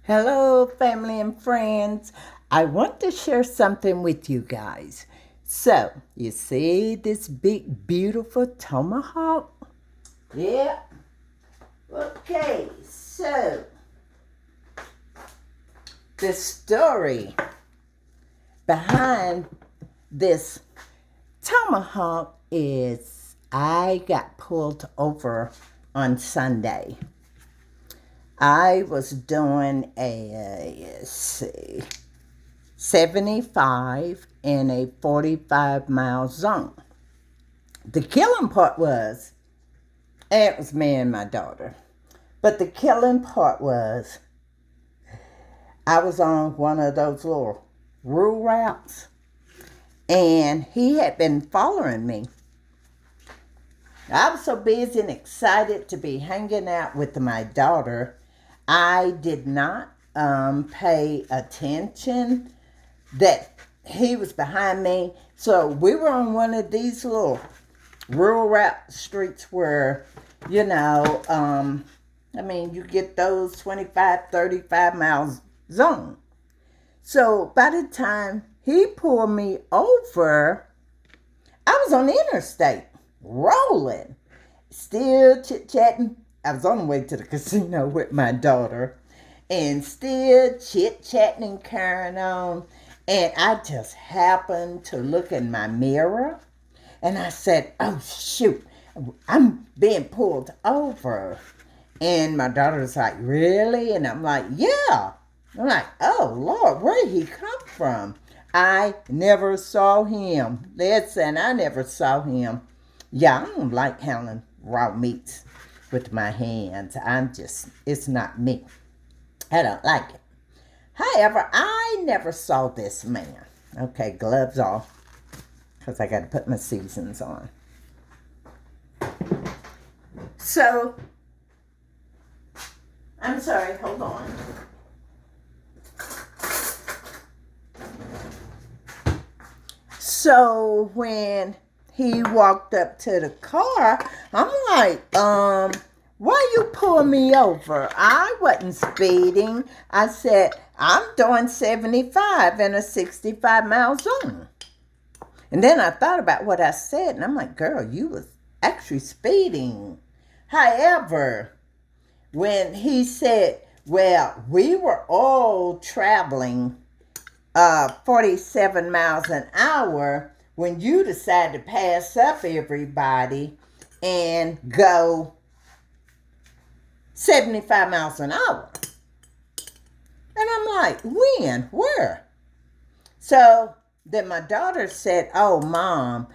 Hello, family and friends. I want to share something with you guys. So, you see this big, beautiful tomahawk? Yeah. Okay, so the story behind this tomahawk is I got pulled over on Sunday. I was doing let's see, 75 in a 45-mile zone. The killing part was, it was me and my daughter, but the killing part was I was on one of those little rural routes, and he had been following me. I was so busy and excited to be hanging out with my daughter, I did not pay attention that he was behind me. So we were on one of these little rural route streets where, you get those 25, 35 miles zone. So by the time he pulled me over, I was on the interstate, rolling, still chit-chatting. I was on the way to the casino with my daughter and still chit-chatting and carrying on. And I just happened to look in my mirror and I said, oh, shoot, I'm being pulled over. And my daughter's like, really? And I'm like, yeah. I'm like, oh, Lord, where did he come from? I never saw him. Listen, I never saw him. Yeah, I don't like handling raw meats with my hands. It's not me. I don't like it. However, I never saw this man. Okay, gloves off, because I got to put my seasons on. So, I'm sorry, hold on. So, when he walked up to the car, I'm like, why you pull me over? I wasn't speeding. I said, I'm doing 75 in a 65-mile zone. And then I thought about what I said, and I'm like, girl, you was actually speeding. However, when he said, well, we were all traveling 47 miles an hour when you decide to pass up everybody and go 75 miles an hour. And I'm like, when? Where? So then my daughter said, oh, Mom,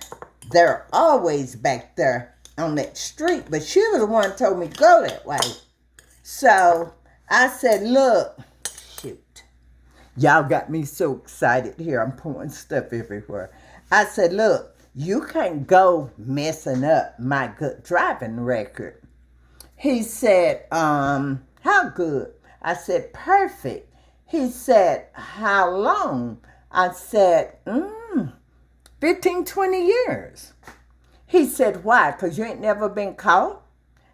they're always back there on that street. But she was the one who told me to go that way. So I said, look, shoot. Y'all got me so excited here. I'm pouring stuff everywhere. I said, look, you can't go messing up my good driving record. He said, how good? I said, perfect. He said, how long? I said, 15, 20 years. He said, why? Because you ain't never been caught?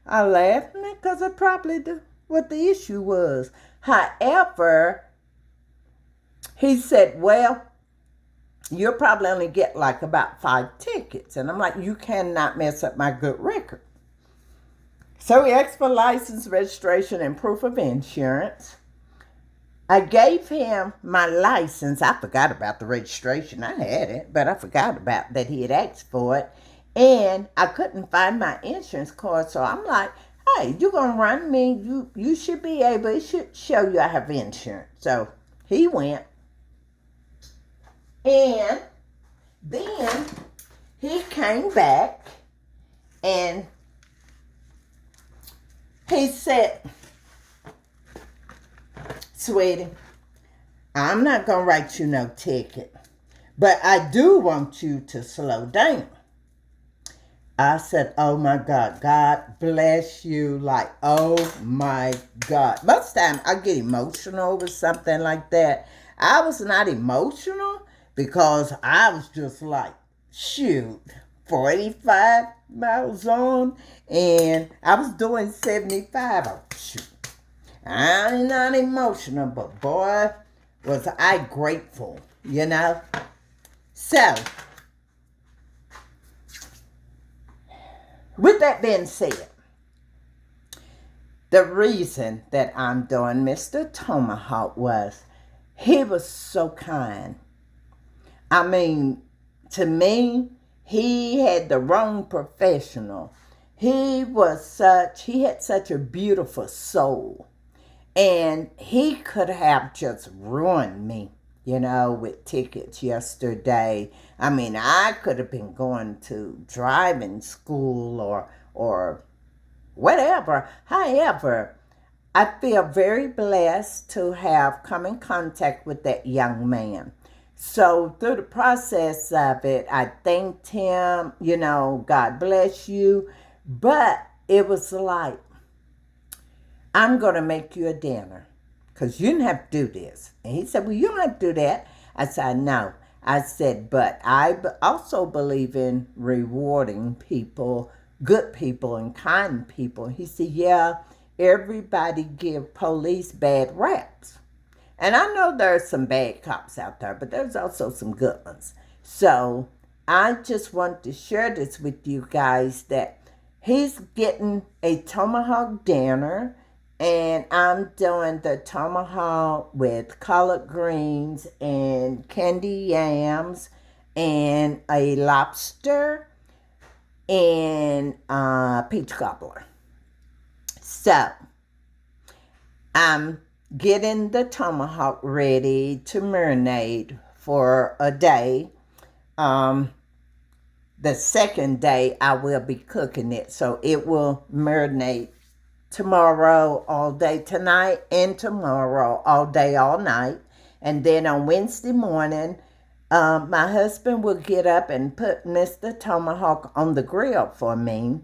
I laughed, because I probably knew what the issue was. However, he said, well, you'll probably only get like about 5 tickets. And I'm like, you cannot mess up my good record. So he asked for license, registration, and proof of insurance. I gave him my license. I forgot about the registration. I had it, but I forgot about that he had asked for it. And I couldn't find my insurance card. So I'm like, hey, you're going to run me. You should be able, it should show you I have insurance. So he went. And then he came back and he said, sweetie, I'm not going to write you no ticket, but I do want you to slow down. I said, oh my God, God bless you. Like, oh my God. Most time I get emotional over something like that. I was not emotional because I was just like, shoot, 45 miles on, and I was doing 75. Oh, shoot. I'm not emotional, but boy, was I grateful, you know? So, with that being said, the reason that I'm doing Mr. Tomahawk was he was so kind. I mean, to me, he had the wrong professional. He had such a beautiful soul. And he could have just ruined me, with tickets yesterday. I mean, I could have been going to driving school or whatever. However, I feel very blessed to have come in contact with that young man. So through the process of it, I thanked him, God bless you. But it was like, I'm going to make you a dinner because you didn't have to do this. And he said, well, you don't have to do that. I said, no. I said, but I also believe in rewarding people, good people and kind people. He said, yeah, everybody give police bad raps. And I know there's some bad cops out there, but there's also some good ones. So I just want to share this with you guys that he's getting a tomahawk dinner. And I'm doing the tomahawk with collard greens and candy yams and a lobster and peach cobbler. So I'm getting the tomahawk ready to marinate for a day. The second day I will be cooking it, so it will marinate tomorrow all day tonight and tomorrow all day all night. And then on Wednesday morning, my husband will get up and put Mr. Tomahawk on the grill for me.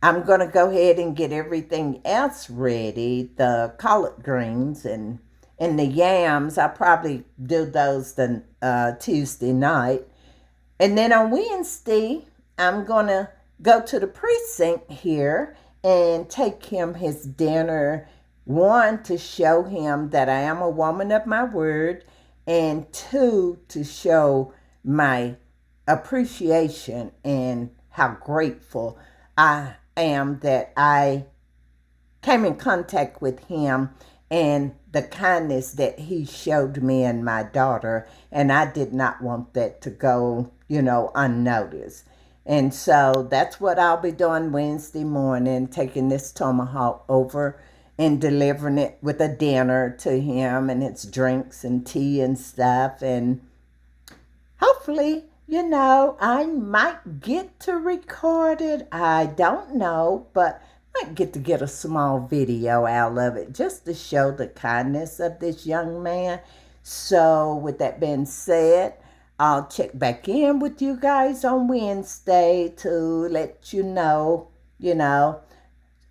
I'm going to go ahead and get everything else ready, the collard greens and the yams. I'll probably do those the Tuesday night. And then on Wednesday, I'm going to go to the precinct here and take him his dinner. One, to show him that I am a woman of my word. And two, to show my appreciation and how grateful I am that I came in contact with him and the kindness that he showed me and my daughter. And I did not want that to go, unnoticed. And so that's what I'll be doing Wednesday morning, taking this tomahawk over and delivering it with a dinner to him and its drinks and tea and stuff. And hopefully, I might get to record it. I don't know, but I might get a small video out of it just to show the kindness of this young man. So with that being said, I'll check back in with you guys on Wednesday to let you know,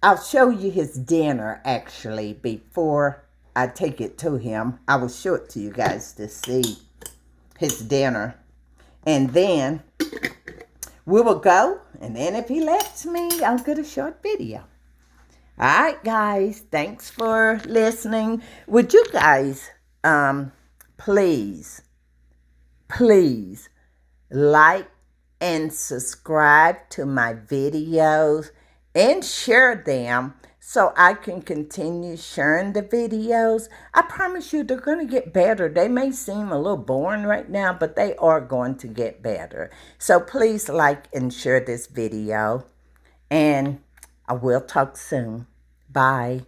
I'll show you his dinner actually before I take it to him. I will show it to you guys to see his dinner. And then we will go, and then if he lets me, I'll get a short video. All right, guys, thanks for listening. Would you guys please like and subscribe to my videos and share them so I can continue sharing the videos? I promise you they're going to get better. They may seem a little boring right now, but they are going to get better. So please like and share this video, and I will talk soon. Bye.